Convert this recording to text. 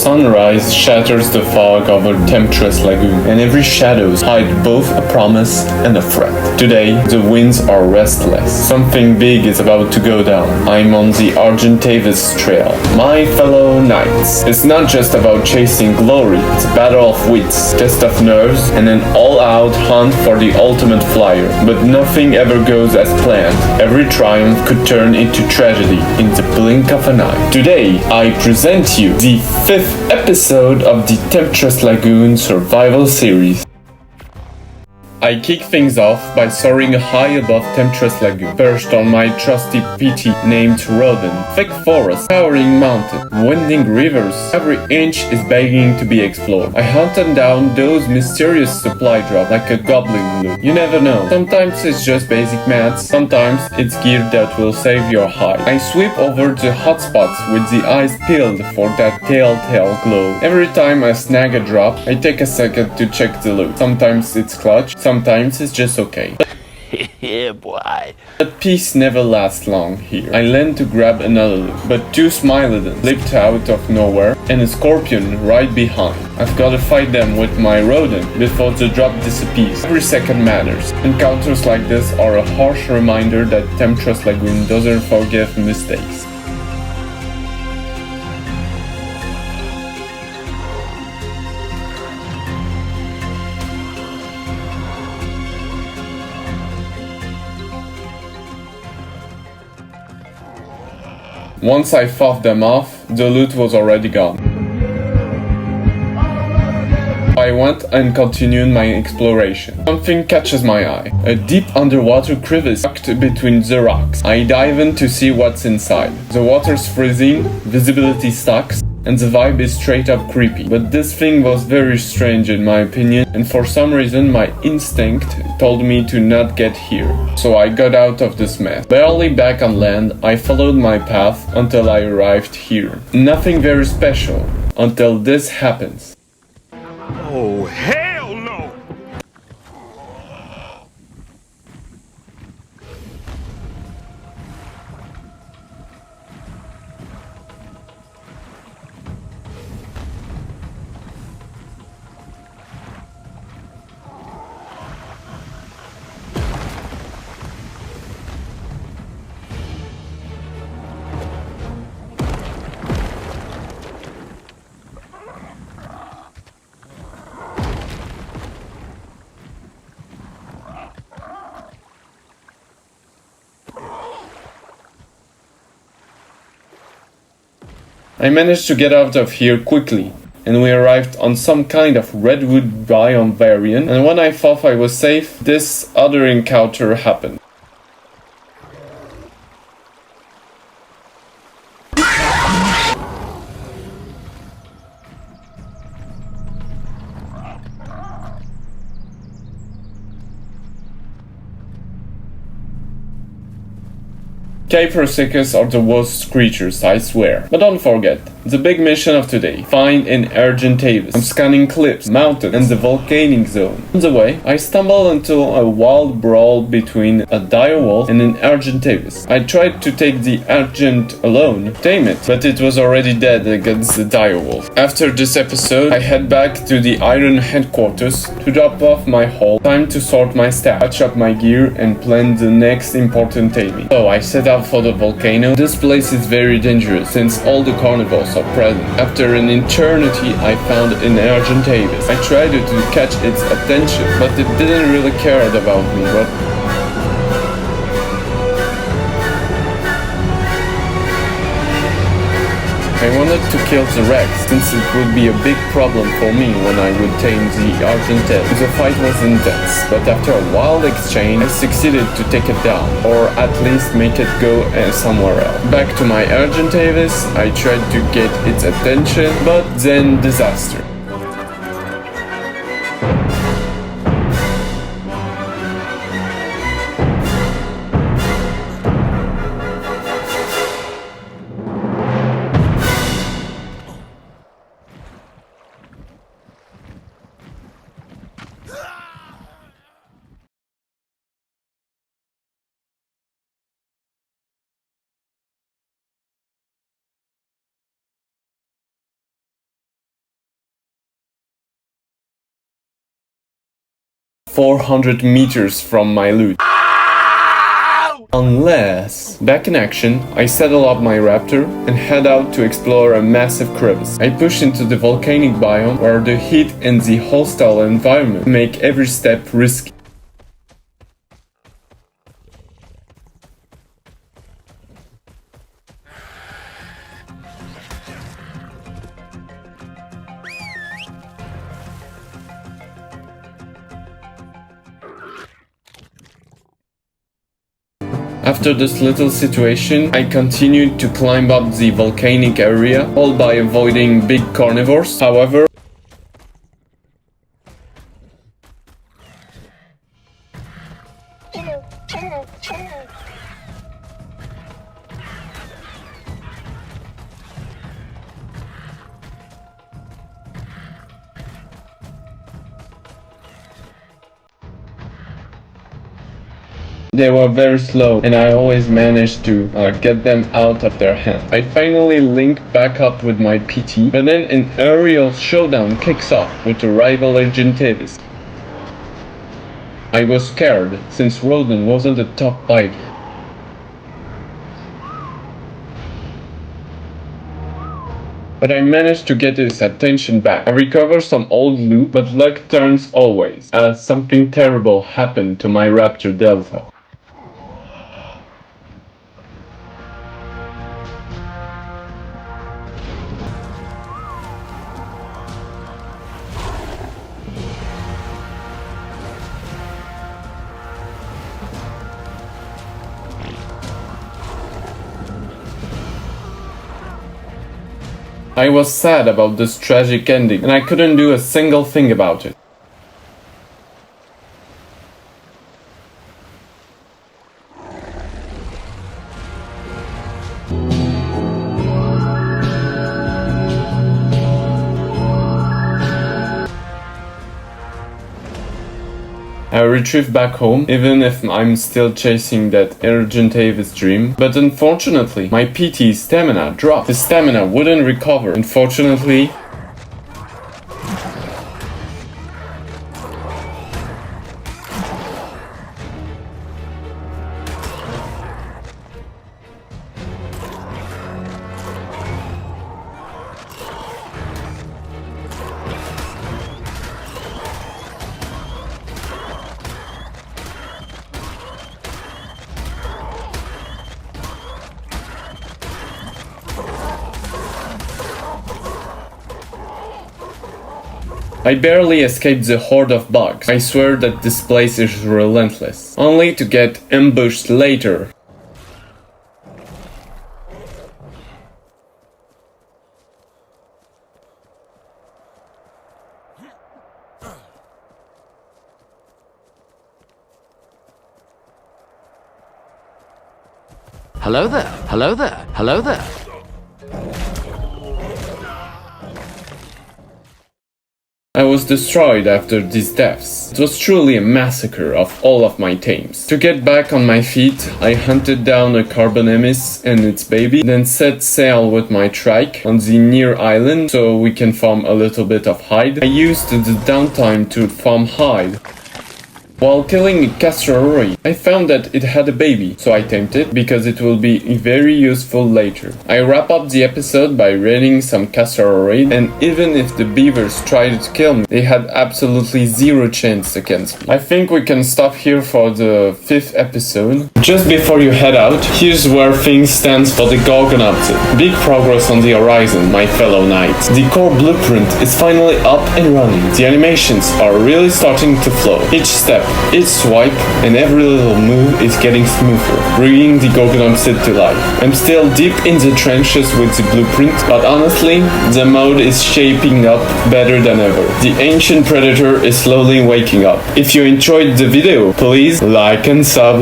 sunrise shatters the fog over Temptress Lagoon, and every shadow hides both a promise and a threat. Today, the winds are restless. Something big is about to go down. I'm on the Argentavis Trail. My fellow knights, it's not just about chasing glory, it's a battle of wits, test of nerves, and an all-out hunt for the ultimate flyer. But nothing ever goes as planned. Every triumph could turn into tragedy in the blink of an eye. Today, I present you the 5th episode of the Temptress Lagoon survival series. I kick things off by soaring high above Temptress Lagoon, perched on my trusty PT named Rodin. Thick forest, towering mountains, winding rivers, every inch is begging to be explored. I hunted down those mysterious supply drops like a goblin loot. You never know. Sometimes it's just basic mats, sometimes it's gear that will save your hide. I sweep over the hotspots with the eyes peeled for that telltale glow. Every time I snag a drop, I take a second to check the loot. Sometimes it's clutch, sometimes it's just okay. Yeah, boy. But peace never lasts long here. I leaned to grab another loot, but two Smilodons leaped out of nowhere and a scorpion right behind. I've gotta fight them with my rodent before the drop disappears. Every second matters. Encounters like this are a harsh reminder that Temptress Lagoon doesn't forgive mistakes. Once I fought them off, the loot was already gone. I went and continued my exploration. Something catches my eye. A deep underwater crevice tucked between the rocks. I dive in to see what's inside. The water's freezing, visibility sucks, and the vibe is straight up creepy. But this thing was very strange in my opinion, and for some reason my instinct told me to not get here. So I got out of this mess. Barely back on land, I followed my path until I arrived here. Nothing very special until this happens. Oh, hell no! I managed to get out of here quickly, and we arrived on some kind of redwood biome variant, and when I thought I was safe, this other encounter happened. Caprosicus are the worst creatures, I swear. But don't forget, the big mission of today, find an Argentavis. I'm scanning cliffs, mountains, and the volcanic zone. On the way, I stumbled into a wild brawl between a direwolf and an Argentavis. I tried to take the Argent alone, tame it, but it was already dead against the direwolf. After this episode, I head back to the Iron headquarters to drop off my haul. Time to sort my staff, patch up my gear, and plan the next important taming. So I set out for the volcano. This place is very dangerous since all the carnivores are present. After an eternity, I found an Argentavis. I tried to catch its attention, but it didn't really care about me. I wanted to kill the Rex, since it would be a big problem for me when I would tame the Argentavis. The fight was intense, but after a wild exchange, I succeeded to take it down, or at least make it go somewhere else. Back to my Argentavis, I tried to get its attention, but then disaster. 400 meters from my loot. Unless, back in action, I saddle up my raptor and head out to explore a massive crevice. I push into the volcanic biome where the heat and the hostile environment make every step risky. After this little situation, I continued to climb up the volcanic area, all by avoiding big carnivores. However, they were very slow, and I always managed to get them out of their hands. I finally link back up with my PT, but then an aerial showdown kicks off with the rival Agent Davis. I was scared, since Roden wasn't a top fight. But I managed to get his attention back. I recovered some old loot, but luck turns always, as something terrible happened to my Raptor Delta. I was sad about this tragic ending, and I couldn't do a single thing about it. I retrieved back home, even if I'm still chasing that Agent Davis dream. But unfortunately, my PT's stamina dropped. His stamina wouldn't recover. Unfortunately, I barely escaped the horde of bugs. I swear that this place is relentless. Only to get ambushed later. Hello there, hello there, hello there. I was destroyed after these deaths. It was truly a massacre of all of my tames. To get back on my feet, I hunted down a Carbonemis and its baby, then set sail with my trike on the near island so we can farm a little bit of hide. I used the downtime to farm hide. While killing a cassowary, I found that it had a baby, so I tamed it because it will be very useful later. I wrap up the episode by raiding some cassowary, and even if the beavers tried to kill me, they had absolutely zero chance against me. I think we can stop here for the 5th episode. Just before you head out, here's where things stand for the Gorgonauts. Big progress on the horizon, my fellow knights. The core blueprint is finally up and running. The animations are really starting to flow. Each step, each swipe, and every little move is getting smoother, bringing the Gorgonauts to life. I'm still deep in the trenches with the blueprint, but honestly, the mode is shaping up better than ever. The ancient predator is slowly waking up. If you enjoyed the video, please like and sub.